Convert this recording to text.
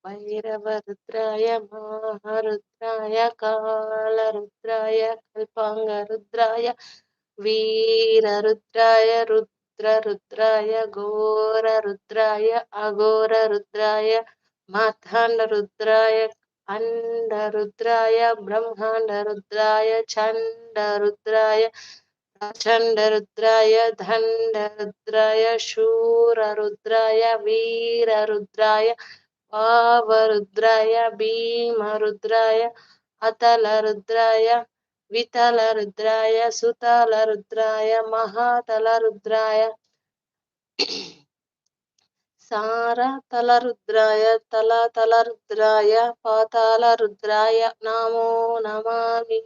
भैरवरुद्राय महारुद्राय कालरुद्राय कल्पाङ्गरुद्राय वीररुद्राय रुद्ररुद्राय घोररुद्राय अघोररुद्राय माथाण्डरुद्राय अंडरुद्राय ब्रह्माण्डरुद्राय चण्डरुद्राय प्रचण्डरुद्राय धण्डरुद्राय शूररुद्राय वीररुद्राय वावरुद्राय भीमरुद्राय अतलरुद्राय वितलरुद्राय सुतलरुद्राय महातलरुद्राय सारतलरुद्राय तलतलरुद्राय पातालरुद्राय NaMo Namami.